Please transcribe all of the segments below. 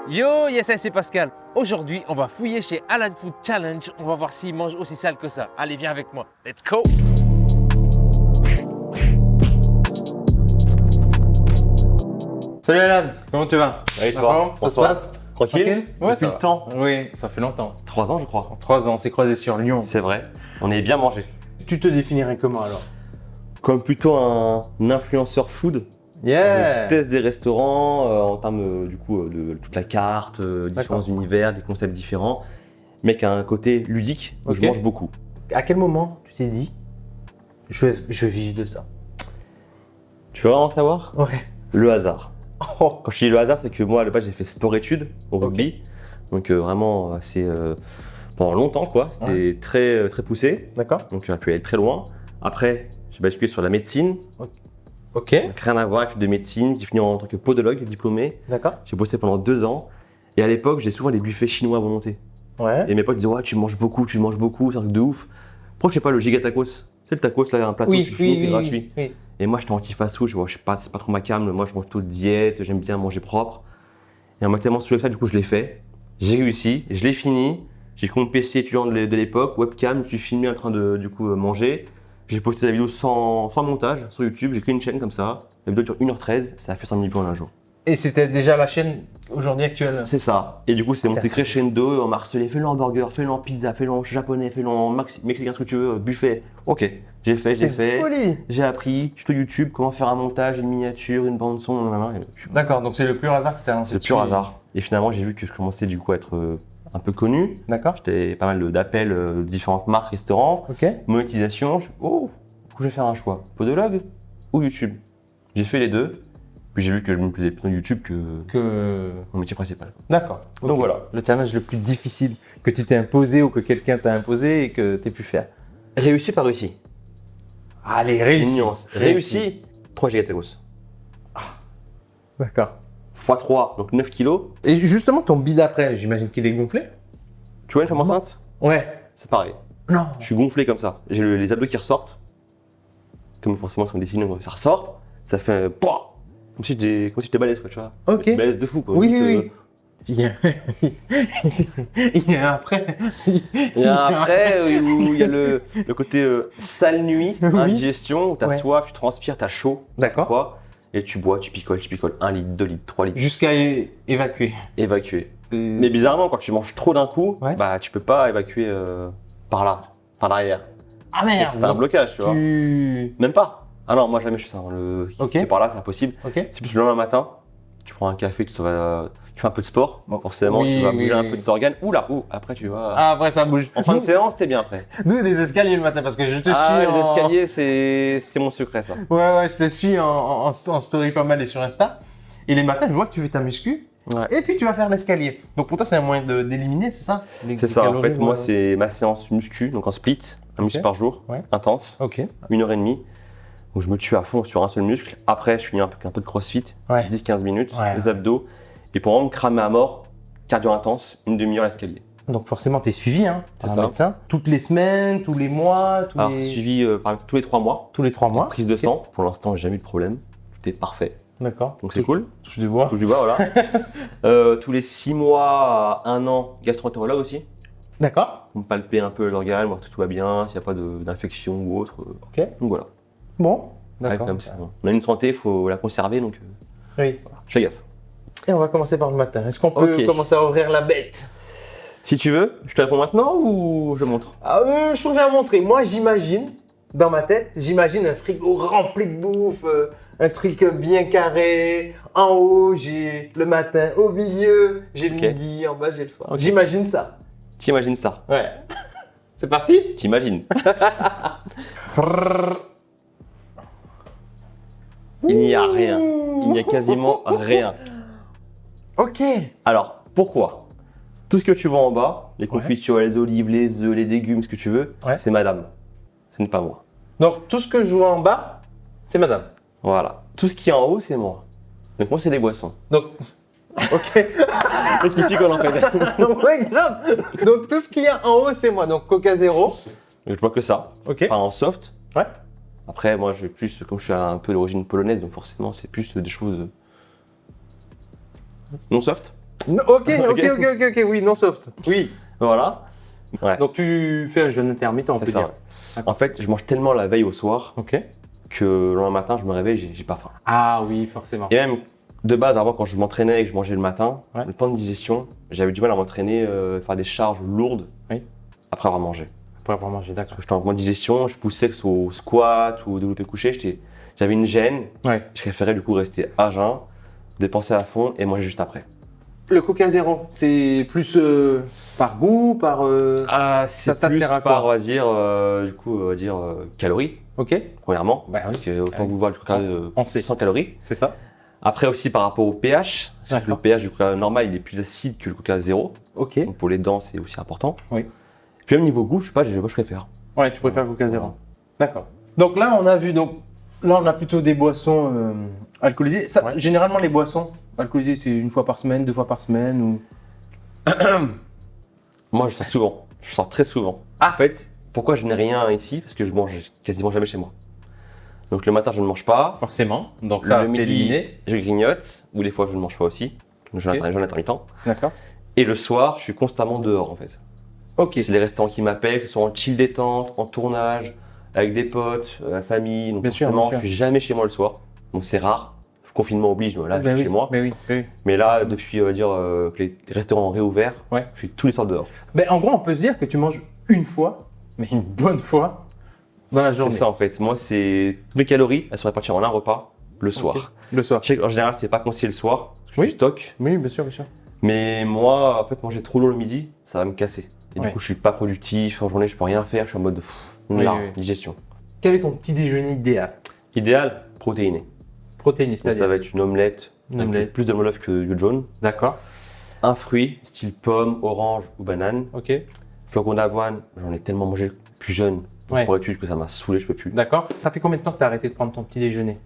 Yo, yes, c'est Pascal. Aujourd'hui, on va fouiller chez Alan Food Challenge. On va voir s'il mange aussi sale que ça. Allez, viens avec moi. Let's go! Salut Alan, comment tu vas? Et toi? Ça se passe? Tranquille? Ouais, Depuis le temps. Oui, ça fait longtemps. 3 ans, je crois. 3 ans, on s'est croisés sur Lyon. C'est vrai. On est bien mangé. Tu te définirais comment alors? Comme plutôt un influenceur food. Yeah! Je teste des restaurants en termes de toute la carte, différents univers, des concepts différents. Mais qui a un côté ludique où je mange beaucoup. À quel moment tu t'es dit je vais vivre de ça? Tu veux vraiment savoir? Ouais. Le hasard. Oh. Quand je dis le hasard, c'est que moi à la base j'ai fait sport-études au rugby. Donc vraiment assez pendant longtemps quoi. C'était très poussé. D'accord. Donc tu as pu aller très loin. Après, j'ai basculé sur la médecine. Ok. Donc, rien à voir avec de médecine. J'ai fini en tant que podologue diplômé. D'accord. J'ai bossé pendant 2 ans. Et à l'époque, j'ai souvent les buffets chinois à volonté. Ouais. Et mes potes disaient ouais, tu manges beaucoup, c'est un truc de ouf. Pourquoi je sais pas le giga tacos? C'est le tacos là, un plateau, tu finis, c'est gratuit. Oui. Et moi, j'étais anti-fast-food, je sais pas, c'est pas trop ma came. Moi, je mange plutôt de diète, j'aime bien manger propre. Et on m'a tellement saoulé que ça, du coup, je l'ai fait. J'ai réussi, je l'ai fini. J'ai compte PC étudiant de l'époque, webcam, je me suis filmé en train de manger. J'ai posté la vidéo sans montage sur YouTube, j'ai créé une chaîne comme ça. La vidéo dure 1h13, ça a fait 100 000 vues en un jour. Et c'était déjà la chaîne aujourd'hui actuelle? C'est ça. Et du coup, c'est monté crescendo, on m'a harcelé, fais-le en burger, fais-le en pizza, fais-le en japonais, fais-le en mexicain, ce que tu veux, buffet. Ok, j'ai fait. Folie. J'ai appris, tuto YouTube, comment faire un montage, une miniature, une bande son, D'accord, donc c'est le pur hasard qui t'a lancé. C'est le pur hasard. Et finalement, j'ai vu que je commençais du coup à être un peu connu. D'accord. J'étais pas mal d'appels de différentes marques, restaurants, Ok. monétisation. Du coup, je vais faire un choix, podologue ou YouTube. J'ai fait les deux. Puis j'ai vu que je me plaisais plus dans YouTube que mon métier principal. D'accord. Donc Ok. voilà. Le challenge le plus difficile que tu t'es imposé ou que quelqu'un t'a imposé et que tu as pu faire. Réussi, pas réussi. Allez, Une réussi. nuance. Réussi, 3 gigatacos. D'accord. x3, donc 9 kilos. Et justement, ton bide après, j'imagine qu'il est gonflé? Tu vois une femme enceinte? Ouais. C'est pareil. Non. Je suis gonflé comme ça. J'ai les abdos qui ressortent. Comme forcément, sont dessinés, ça ressort. Ça fait un pouah. Comme si j'étais balèze, quoi, tu vois. Ok. Balèze de fou, quoi. Oui, Vite, oui. Il y a... il y a un après. Il y a un après où il y a le côté sale nuit, indigestion, où t'as soif, tu transpires, t'as chaud. D'accord. Quoi. Et tu bois, tu picoles. 1 litre, 2 litres, 3 litres. Jusqu'à évacuer. Évacuer. Mais bizarrement, quand tu manges trop d'un coup, bah tu peux pas évacuer par là, par l'arrière. Ah merde. C'est un blocage, tu vois. Tu... Même pas. Ah non, moi jamais je fais ça. C'est par là, c'est impossible. Ok. C'est plus le lendemain matin, tu prends un café, tu fais un peu de sport. Bon. Forcément, Oui, tu vas bouger un oui. peu tes organes. Oula, après tu vas. Ah, après ça bouge. En fin de séance, t'es bien après. Nous, des escaliers le matin parce que je te suis Les en... escaliers, c'est mon secret ça. Ouais, je te suis en story pas mal et sur Insta. Et les matins, je vois que tu fais ta muscu. Ouais. Et puis tu vas faire l'escalier. Donc pour toi, c'est un moyen d'éliminer, c'est ça? C'est ça, en fait, moi c'est ma séance muscu, donc en split, un muscle par jour, intense, Ok. 1h30. Donc je me tue à fond sur un seul muscle. Après, je finis avec un peu de crossfit, 10-15 minutes, les abdos. Et pour vraiment me cramer à mort, cardio intense, 1/2 heure l'escalier. Donc forcément, tu es suivi par un ça. médecin. Toutes les semaines, tous les mois, Alors, suivi par exemple tous les 3 mois. tous les 3 mois. Prise de sang. Pour l'instant, j'ai jamais eu de problème. Tout est parfait. D'accord. Donc c'est cool. Touche du bois. Touche du bois, voilà. Tous les 6 mois à 1 an, gastro-entérologue aussi. D'accord. Pour me palper un peu l'organe, voir que tout va bien, s'il n'y a pas d'infection ou autre. Ok. Donc voilà. Bon. Ouais, D'accord. comme ça. On a une santé, il faut la conserver, donc Oui. voilà. Je fais gaffe. Et on va commencer par le matin. Est-ce qu'on peut commencer à ouvrir la bête? Si tu veux, je te réponds maintenant ou je montre? Je préfère montrer. Moi, j'imagine, dans ma tête, j'imagine un frigo rempli de bouffe, un truc bien carré. En haut, j'ai le matin. Au milieu, j'ai le midi. En bas, j'ai le soir. Ok. J'imagine ça. T'imagines ça? Ouais. C'est parti? T'imagines? Il n'y a rien. Il n'y a quasiment rien. Ok. Alors, pourquoi? Tout ce que tu vois en bas, les confitures, les olives, les œufs, les légumes, ce que tu veux, c'est madame. Ce n'est pas moi. Donc, tout ce que je vois en bas, c'est madame. Voilà. Tout ce qui est en haut, c'est moi. Donc moi, c'est des boissons. Donc, ok. Et qui picole en fait. Ouais, grave. Donc, tout ce qu'il y a en haut, c'est moi. Donc, Coca Zéro. Je bois que ça. Ok. Enfin, en soft. Ouais. Après, moi, je vais plus, comme je suis un peu d'origine polonaise, donc forcément, c'est plus des choses non soft. Ok, oui, non soft. Oui. Voilà. Ouais. Donc tu fais un jeûne intermittent, on peut C'est ça. dire. En fait, je mange tellement la veille au soir Ok. que le lendemain matin, je me réveille, j'ai pas faim. Ah oui, forcément. Et même de base, avant, quand je m'entraînais et que je mangeais le matin, Ouais. le temps de digestion, j'avais du mal à m'entraîner, faire des charges lourdes Oui. après avoir mangé. Après avoir mangé, d'accord. J'étais en mode digestion, je poussais que ce soit au squat ou au développé couché, j'avais une gêne. Ouais. Je préférais du coup rester à jeun, dépenser à fond et manger juste après. Le Coca Zéro, c'est plus par goût, par. C'est ça te plus sert à par, quoi calories, Ok. premièrement. Bah oui. Parce que autant que vous boire du coca On sait. 100 calories. C'est ça. Après aussi par rapport au pH, parce que le D'accord. pH du coca normal, il est plus acide que le coca zéro. Ok. Donc pour les dents, c'est aussi important. Oui. Puis même niveau goût, je sais pas, moi je préfère. Ouais, tu préfères le Coca Zéro. D'accord. Donc là, on a vu. Donc là, on a plutôt des boissons alcoolisées. Ça, Ouais. Généralement, les boissons alcoolisées, c'est une fois par semaine, 2 fois par semaine ou. Moi, je sors souvent. Je sors très souvent. Ah. En fait, pourquoi je n'ai rien ici? Parce que je mange quasiment jamais chez moi. Donc le matin, je ne mange pas. Forcément. Donc Le ça, c'est midi, éliminé. je grignote. Ou des fois, je ne mange pas aussi. Donc je Ok. suis un intermittent. D'accord. Et le soir, je suis constamment dehors en fait. Ok. C'est les restaurants qui m'appellent, que ce soit en chill détente, en tournage, avec des potes, la famille. Donc Bien sûr, forcément, bien sûr. je suis jamais chez moi le soir. Donc c'est rare. Confinement oblige, là, je Ben suis oui, chez moi. Mais oui, oui. Mais là, depuis que les restaurants ont réouvert, Ouais. je suis tous les soirs dehors. Ben, en gros, on peut se dire que tu manges une fois, mais une bonne fois, dans la journée. C'est ça en fait. Moi, c'est toutes les calories, elles sont réparties en un repas le soir. Ok. Le soir. Je sais qu'en général, c'est pas conseillé le soir, parce que Oui. tu stockes. Oui, bien sûr, bien sûr. Mais moi, en fait, manger trop lourd le midi, ça va me casser. Et Ouais. du coup, je suis pas productif. En journée, je peux rien faire. Je suis en mode Oui, là, oui. digestion. Quel est ton petit déjeuner idéal? Idéal, protéiné. Protéiné, Donc ça c'est-à-dire. va être une omelette, Une avec omelette. plus de jaune que de jaune. D'accord. Un fruit, style pomme, orange ou banane. Ok. Flocon d'avoine, j'en ai tellement mangé plus jeune, Ouais. pour études, que ça m'a saoulé, je peux plus. D'accord. Ça fait combien de temps que tu as arrêté de prendre ton petit déjeuner?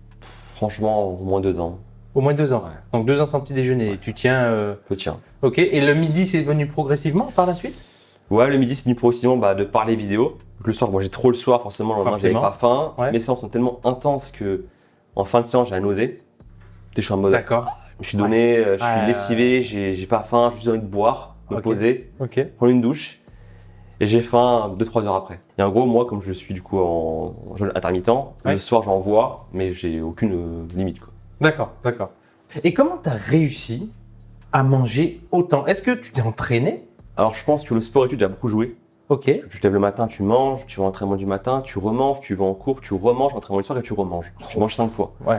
Franchement, au moins 2 ans. Au moins 2 ans. Ouais. Donc 2 ans sans petit déjeuner. Et tu tiens. Je tiens. Ok. Et le midi, c'est venu progressivement par la suite? Ouais, le midi, c'est venu progressivement de par les vidéos. Donc, le soir, moi j'ai trop le soir, forcément, le lendemain, j'avais Forcément. pas faim. Ouais. Mes séances sont tellement intenses que en fin de séance, j'ai la nausée. Je suis en mode, D'accord. je me suis donné, je suis Ouais. lessivé, j'ai pas faim, j'ai juste envie de boire, me Ok. poser, Ok. prendre une douche. Et j'ai faim 2-3 heures après. Et en gros, moi, comme je suis du coup en jeûne intermittent, Ouais. le soir, j'en vois, mais j'ai aucune limite, quoi. D'accord. D'accord. Et comment tu as réussi à manger autant? Est-ce que tu t'es entraîné? Alors, je pense que le sport études a beaucoup joué. Ok. Tu te lèves le matin, tu manges, tu vas à l'entraînement du matin, tu remanges, tu vas en cours, tu remanges, entraînement du soir et tu remanges. Tu manges 5 fois. Ouais.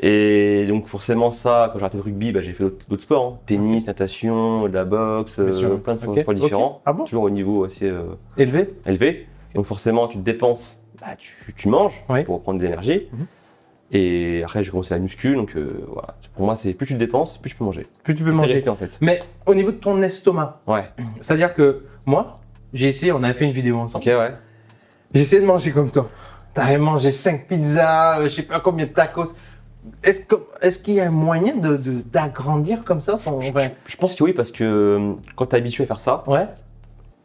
Et donc forcément ça, quand j'ai arrêté le rugby, j'ai fait d'autres sports, hein. Tennis, natation, de la boxe, Bien sûr. plein de Ok, sports différents, ok. Ah bon? toujours au niveau assez Élevé? élevé. Donc forcément tu te dépenses, tu manges Oui. pour prendre de l'énergie. Mhm. Et après j'ai commencé la muscu, donc voilà. Pour moi c'est plus tu te dépenses, plus tu peux manger. Plus tu peux Et c'est manger. resté en fait. Mais au niveau de ton estomac, Ouais. c'est-à-dire que moi, j'ai essayé, on avait fait une vidéo ensemble. Ok, ouais. J'ai essayé de manger comme toi. T'avais mangé 5 pizzas, je sais pas combien de tacos. Est-ce qu'il y a un moyen d'agrandir comme ça son. Enfin, Je pense que oui, parce que quand tu es habitué à faire ça, ouais,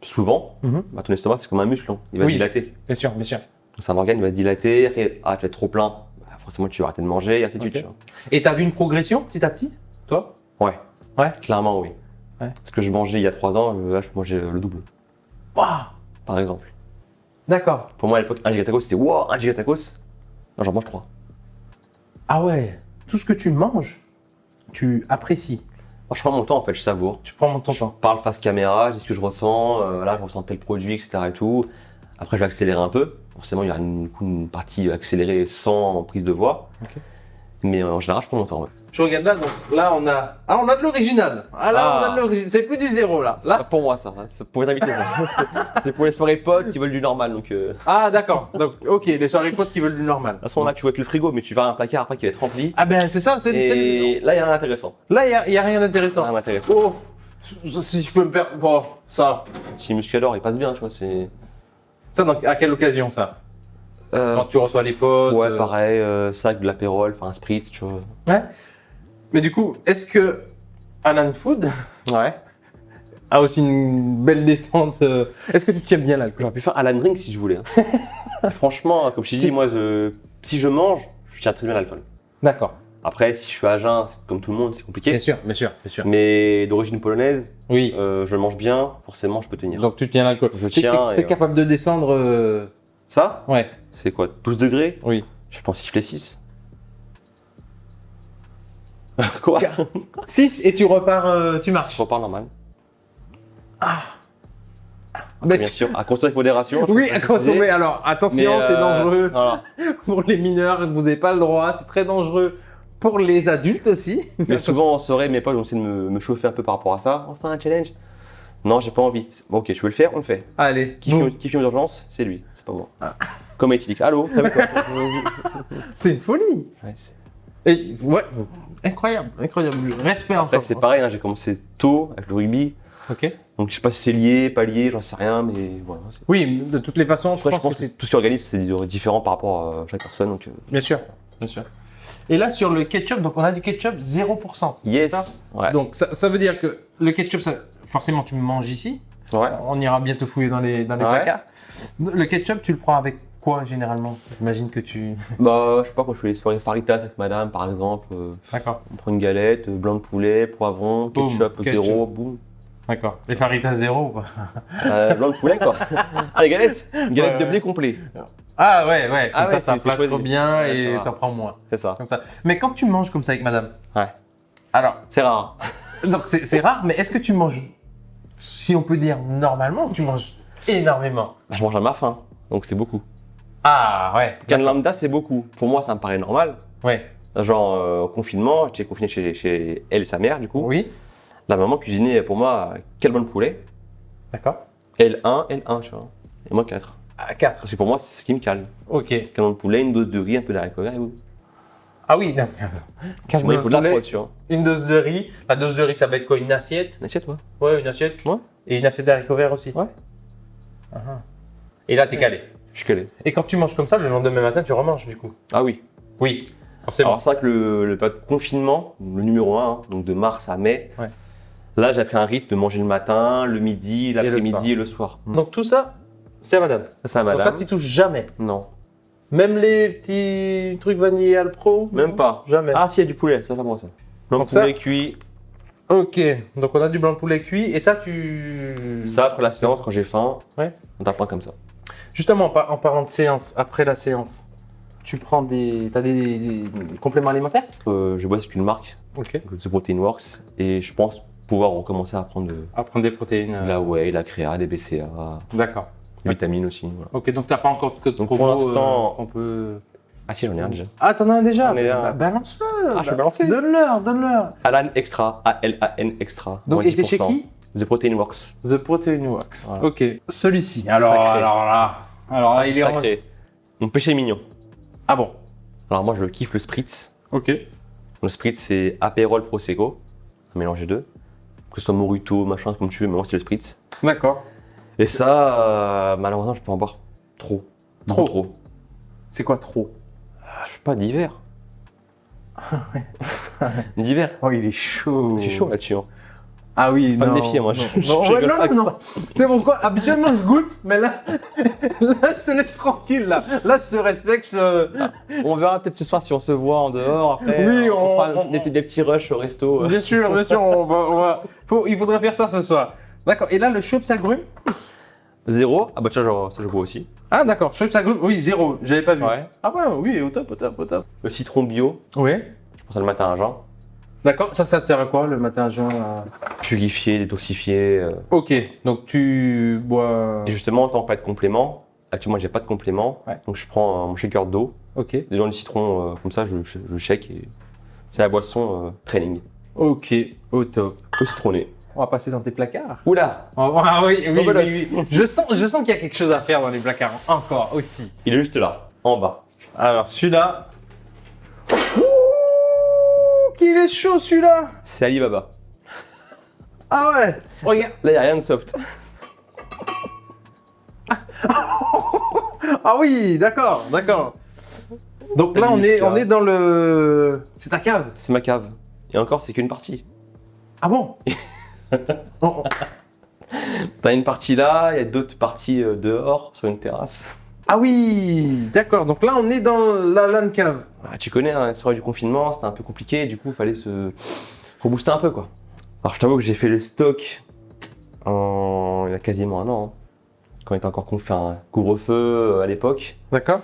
souvent, Mhm. ton estomac c'est comme un muscle, hein. Il va Oui. se dilater. bien sûr, bien sûr. Donc c'est un organe, il va se dilater, et, tu vas être trop plein, forcément tu vas arrêter de manger, et ainsi de suite. Ok. tu vois. Et t'as vu une progression petit à petit, toi? Ouais. Ouais. Clairement, oui. Ouais. Ce que je mangeais il y a 3 ans, là, je mangeais le double, Waouh. par exemple. D'accord. Pour moi, à l'époque, un gigatacos, c'était wow, un gigatacos. Là, j'en mange 3. Ah ouais, tout ce que tu manges, tu apprécies. Moi, je prends mon temps, en fait, je savoure. Tu prends ton Je temps. parle face caméra, je dis ce que je ressens, là, je ressens tel produit, etc. et tout. Après, je vais accélérer un peu. Forcément, il y aura une partie accélérée sans prise de voix. Ok. Mais en général, je prends mon temps. Ouais. Je regarde là, donc là on a de l'original. Ah là Ah. on a de l'original. C'est plus du zéro là. C'est Là. pas pour moi, ça. Hein. C'est pour les invités, ça. C'est pour les soirées potes qui veulent du normal. Donc, Ah d'accord. Donc ok, les soirées potes qui veulent du normal. à ce moment-là, tu vois que le frigo, mais tu vas à un placard après qui va être rempli. Ah ben c'est ça, Et là, il y a rien d'intéressant. là il y a rien d'intéressant. Rien d'intéressant. Oh, si je peux me permettre, bon, ça Si Muscador, il passe bien, tu vois. C'est. à quelle occasion ça? Quand tu reçois les potes. Ouais, pareil, ça avec de l'apérole, enfin un spritz, tu vois. Ouais. Mais du coup, est-ce que Alan Food Ouais. a aussi une belle descente Est-ce que tu tiens bien l'alcool? J'aurais pu faire Alan Drink si je voulais. Hein. Franchement, comme je t'ai dit, moi, si je mange, je tiens très bien l'alcool. D'accord. Après, si je suis à jeun, c'est comme tout le monde, c'est compliqué. Bien sûr. Mais d'origine polonaise, Oui. je mange bien, forcément, je peux tenir. Donc tu tiens l'alcool. Je tiens. T'es capable de descendre Ça, Ouais. c'est quoi 12 degrés? Oui. Je pense siffler 6. Quoi? 6 et tu repars, tu marches. Je repars normal. Mais Bien sûr, à consommer avec modération. je Oui, préfère à préciser. consommer. Alors attention, Mais, c'est dangereux Voilà. pour les mineurs. Vous n'avez pas le droit. C'est très dangereux pour les adultes aussi. Mais souvent en soirée, mes potes vont essayer de me chauffer un peu par rapport à ça. Enfin, un challenge. Non, j'ai pas envie. Bon, ok, tu veux le faire, on le fait. Allez. Qui boum. filme d'urgence, c'est lui, c'est pas moi. Comme éthylique. Allô, t'as vu quoi? C'est une folie. Ouais, Et, ouais. Incroyable. Respect encore. Après, c'est pareil, hein, j'ai commencé tôt avec le rugby. Ok. Donc, je sais pas si c'est lié, pas lié, j'en sais rien, mais voilà. Oui, de toutes les façons, je Après, pense que c'est tout ce qui organise, c'est différent par rapport à chaque personne. Donc, bien sûr. Et là, sur le ketchup, donc on a du ketchup 0%. yes. Ça Ouais. Donc ça veut dire que le ketchup, forcément, tu me manges ici. Ouais. On ira bientôt fouiller dans les placards. Le ketchup, tu le prends avec quoi généralement? J'imagine que tu. Bah, je sais pas, quand je fais les soirées faritas avec madame, par exemple, D'accord. on prend une galette, blanc de poulet, poivron, Boum, ketchup, ketchup. 0, boum. D'accord. Les faritas 0 ou pas? Blanc de poulet, quoi. Ah, les galettes? Une galette Ouais, de ouais. blé complet. Ah ouais. Comme Ah ça, ouais, ça c'est plaque choisi. trop bien Ouais, et ça va. t'en prends moins. C'est ça. Comme ça. Mais quand tu manges comme ça avec madame, Ouais. alors, C'est rare. donc c'est rare, mais est-ce que tu manges, si on peut dire normalement, ou tu manges énormément? Bah, je mange à ma faim, donc c'est beaucoup. Ah ouais. Can lambda, c'est beaucoup. Pour moi, ça me paraît normal. Ouais. Genre, au confinement, j'étais confiné chez elle et sa mère, du coup. Oui. La maman cuisinait pour moi quel bon poulet. D'accord. Elle 1, tu vois. Et moi 4. À 4. Parce que pour moi, c'est ce qui me calme. Ok. Quel bon poulet, une dose de riz, un peu d'haricots verts et vous. Ah oui, non. Parce que moi, il faut de la prod, tu vois. Une dose de riz. La dose de riz, ça va être quoi? Une assiette? Une assiette, toi. Ouais, une assiette. Ouais. Et une assiette d'haricots verts aussi. Ouais. Ah. Et là, t'es calé. Je suis calé. Et quand tu manges comme ça, le lendemain matin, tu remanges du coup? Ah oui. Oui, forcément. Alors, c'est vrai que le période de confinement, le numéro 1, donc de mars à mai, Ouais. là, j'ai pris un rythme de manger le matin, le midi, soir. l'après-midi et le soir. Donc tout ça, c'est à madame. Ça, Donc madame. ça, tu touches jamais. Non. Même les petits trucs vanille Alpro? Même pas. Jamais. Ah, si, il y a du poulet, ça, c'est pas moi, ça. Blanc de Donc ça- poulet cuit. Ok, donc on a du blanc de poulet cuit. Et ça, tu. Ça, après la séance, quand j'ai faim, Ouais. on t'apprend comme ça. Justement, en parlant de séance, après la séance, tu prends t'as des compléments alimentaires? Je bois avec une marque, Ok. The Protein Works, et je pense pouvoir recommencer à prendre de À prendre des protéines. la whey, la créa, des BCA, D'accord. des vitamines aussi. Voilà. Ok, donc t'as pas encore de code Donc, promo, pour l'instant- qu'on peut. Ah si, j'en ai un déjà. Ah, t'en as un déjà? J'en ai un. Bah, balance-le. Ah, je peux balancer. Donne-leur. Alan Extra, A-L-A-N Extra. Donc, moins et c'est chez 10%. qui? The Protein Works. The Protein Works. Voilà. Ok. Celui-ci. Alors Sacré. là, il est Sacré. Mon péché mignon. Ah bon? Alors moi, je kiffe le spritz. Ok. Le spritz, c'est Aperol Prosecco. Un mélange des deux. Que ce soit Moruto, machin, comme tu veux, mais moi, c'est le spritz. D'accord. Et ça, malheureusement, je peux en boire trop. Trop. Trop. C'est quoi trop? Ah, je suis pas d'hiver. D'hiver. Oh, il est chaud. Je suis chaud là-dessus. Hein. Ah oui, Pas non. de défi, moi. Non, Je non, rigole ouais, pas avec non. ça. C'est pourquoi habituellement je goûte, mais là, là je te laisse tranquille là. Là je te respecte. On verra peut-être ce soir si on se voit en dehors. Après, Oui, on fera on- des petits rushs au resto. Bien sûr, il faudrait faire ça ce soir. D'accord. Et là le Schweppes agrumes. 0. Ah bah tiens, genre, ça je bois aussi. Ah d'accord, Schweppes agrumes. Oui, 0. J'avais pas vu. Ouais. Ah ouais, oui, au top. Le citron bio. Oui. Je pense à le matin à jeun. D'accord. Ça te sert à quoi le matin à jeun Purifié, détoxifié. Ok. Donc tu bois. Et justement, en tant que pas de complément, actuellement j'ai pas de complément. Ouais. Donc je prends mon shaker d'eau. Ok. Dedans le citron, comme ça je shake et c'est la boisson training. Ok. Au top. Au citronné. On va passer dans tes placards. Oula, Ah oui. Rebelote. Je sens qu'il y a quelque chose à faire dans les placards. Encore aussi. il est juste là, en bas. Alors celui-là. Ouh, qu'il est chaud celui-là. C'est Alibaba. Ah ouais. Regarde. Là, il n'y a rien de soft. Ah oui, d'accord. Donc là on est dans le. C'est ta cave. C'est ma cave. Et encore, c'est qu'une partie. Ah bon. T'as une partie là, il y a d'autres parties dehors, sur une terrasse. Ah oui, d'accord. Donc là, on est dans la LAN cave. Ah, tu connais, hein, la soirée du confinement, c'était un peu compliqué, du coup, il fallait se rebooster un peu, quoi. Alors, je t'avoue que j'ai fait le stock il y a quasiment un an, hein, quand il était encore un couvre-feu à l'époque. D'accord.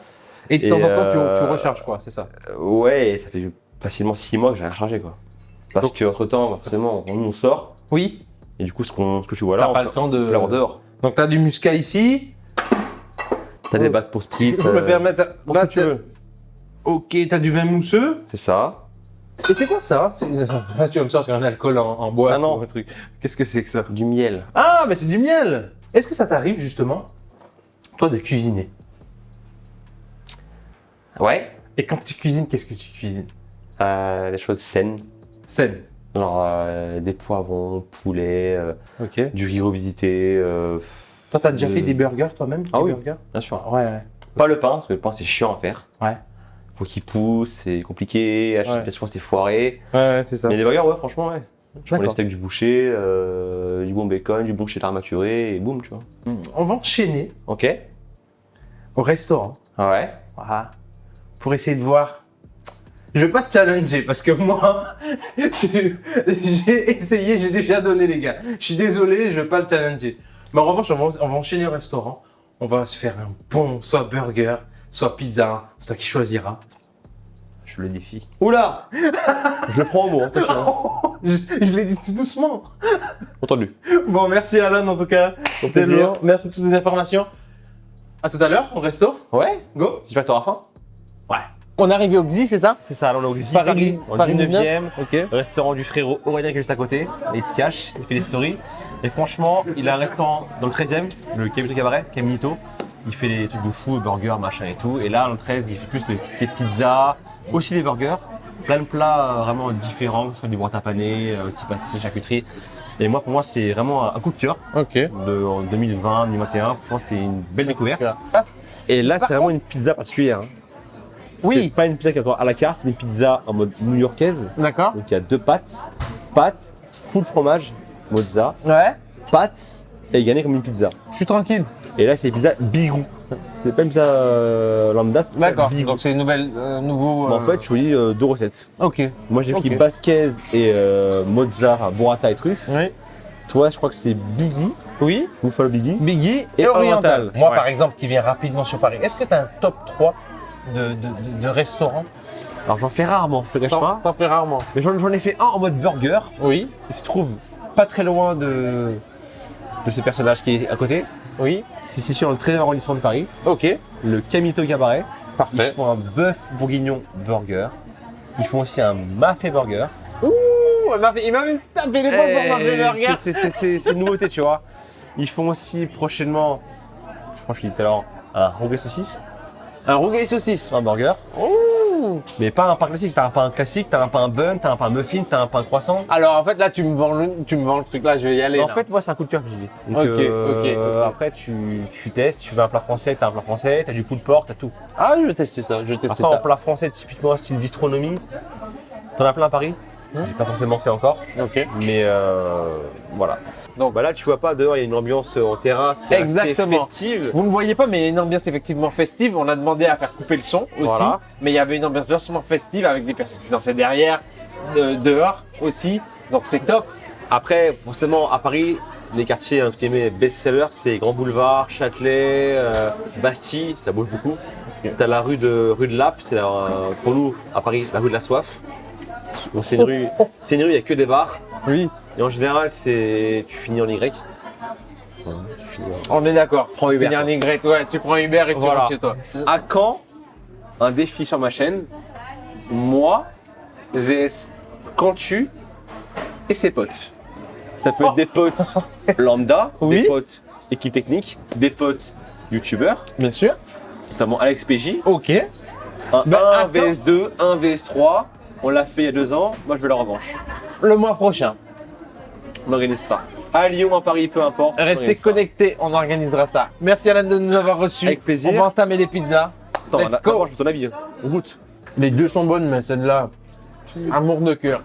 Et de temps en temps, tu recharges, quoi, c'est ça? Ouais, et ça fait facilement 6 mois que j'ai rechargé, quoi. Parce qu'entre temps, forcément, on sort, Oui. et du coup, ce que tu vois là, T'as pas le temps de. on peut l'avoir dehors. Donc, t'as du muscat ici. T'as des bases pour split. Si je peux me permettre. pour Là, ce que tu veux. Ok, t'as du vin mousseux. C'est ça. Et c'est quoi ça? Ah, tu vas me sortir un alcool en boîte Ah non. ou un truc. Qu'est-ce que c'est que ça? Du miel. Ah, mais c'est du miel. Est-ce que ça t'arrive justement, toi, de cuisiner? Ouais. Et quand tu cuisines, qu'est-ce que tu cuisines? Des choses saines. Saine. Genre des poivrons, poulet, Ok. du riz revisité. Toi, t'as déjà fait des burgers toi-même? Ah des oui. burgers? Bien sûr. Ouais. Pas le pain, parce que le pain c'est chiant à faire. Ouais. Faut qu'il pousse, c'est compliqué, à chaque fois c'est foiré. Ouais, c'est ça. Mais les burgers, ouais, franchement, ouais. Je prends les D'accord. steaks du boucher, du bon bacon, du bon cheddar maturé, et boum, tu vois. On va enchaîner Ok. au restaurant. Ouais. Voilà. Pour essayer de voir. Je vais pas te challenger parce que moi, j'ai essayé, j'ai déjà donné les gars. Je suis désolé, je vais pas le challenger. Mais en revanche, on va enchaîner au restaurant. On va se faire un bon, soit burger, soit pizza. C'est toi qui choisiras. Je le défie. Oula. Je le prends au mot, attention. Je l'ai dit tout doucement. Entendu. Bon, merci Alan en tout cas. C'était plaisir. lourd. Merci de toutes ces informations. À tout à l'heure au resto. Ouais. Go. J'espère que t'auras faim. Ouais. On est arrivé au XI, c'est ça? C'est ça, alors on est au Xi, Paris, en Paris 19e. Ok. Restaurant du frérot Aurélien qui est juste à côté. Et il se cache, il fait des stories. Et franchement, il a un restaurant dans le 13e, le Camito Cabaret, Caminito. Il fait des trucs de fou, burgers, machin et tout. Et là, dans le 13, il fait plus de ce qui est pizza, aussi des burgers. Plein de plats vraiment différents, que ce soit du boîte à pané, petits pastis, charcuterie. Et moi, pour moi, c'est vraiment un coup de cœur Ok. en 2020, 2021. Pour moi, c'était une belle découverte. Et là, c'est vraiment une pizza particulière, hein. Oui. C'est pas une pizza qui est encore à la carte, c'est une pizza en mode new-yorkaise. D'accord. Donc il y a 2 pâtes, full fromage, mozza, Ouais. pâtes et gagné comme une pizza. Je suis tranquille. Et là c'est une pizza bigou. C'est pas une pizza lambda, c'est une pizza D'accord. bigou. Donc c'est une nouvelle, nouveau. Mais en fait, je choisis 2 recettes. Ok. Moi j'ai pris Ok. basquez et mozza, burrata et truffe. Oui. Toi, je crois que c'est Biggie, Oui. Buffalo Biggie. Biggie Et et oriental. oriental. Moi, Ouais. par exemple, qui viens rapidement sur Paris, est-ce que tu as un top 3 de restaurants? Alors j'en fais rarement, je te cache pas. T'en fais rarement. Mais j'en ai fait un en mode burger. Oui. Il se trouve pas très loin de ce personnage qui est à côté. Oui. C'est situé dans le 13e arrondissement de Paris, Ok. le Camito Cabaret. Parfait. Ils font un bœuf bourguignon burger. Ils font aussi un mafé burger. Ouh, il m'a même tapé les poings pour ma burger. C'est une nouveauté, tu vois. Ils font aussi prochainement, je crois que je l'ai dit tout à l'heure, un rougail saucisse, Un rougail saucisse. un burger. Ouh. Mais pas un pain classique, t'as un pain classique, t'as un pain bun, t'as un pain muffin, t'as un pain croissant. Alors en fait là tu me vends le truc là, je vais y aller. Mais en là. fait, moi, c'est un coup de cœur que j'ai dit. Donc, Ok. Après, tu testes, tu veux un plat français, t'as un plat français, t'as du poulet de porc, t'as tout. Ah je vais tester ça, je vais tester Après, en ça. plat français, typiquement style bistronomie, t'en as plein à Paris. J'ai pas forcément fait encore, Ok. mais voilà. Donc- Bah là, tu vois pas, dehors, il y a une ambiance en terrasse qui est assez Exactement. festive. Vous ne voyez pas, mais il y a une ambiance effectivement festive. On a demandé à faire couper le son aussi, Voilà. mais il y avait une ambiance vachement festive avec des personnes qui dansaient derrière, dehors aussi. Donc c'est top. Après, forcément, à Paris, les quartiers entre guillemets best-sellers, c'est Grand Boulevard, Châtelet, Bastille, ça bouge beaucoup. T'as la rue de Lappe, c'est pour nous à Paris la rue de la soif. Donc, c'est une rue, il n'y a que des bars. Oui. Et en général, tu finis en Y. Tu finis On est d'accord. Prends Uber, Finir en Y, ouais, tu prends Uber et tu Voilà. rentres chez toi. À quand un défi sur ma chaîne, moi, vs Cantu et ses potes. Ça peut être des potes lambda, Oui. des potes équipe technique, des potes youtubeurs, Bien sûr. notamment Alex PJ. Ok. Un Bah, 1 vs 2, 1 vs 3. On l'a fait il y a 2 ans, moi je veux la revanche. Le mois prochain. On organise ça. À Lyon, à Paris, peu importe. on Restez organise ça. connectés, on organisera ça. Merci Alan de nous avoir reçus. Avec plaisir. On va entamer les pizzas. Attends, Let's là, go. d'abord, je veux ton avis. On goûte. Les deux sont bonnes, mais celle-là, amour de cœur.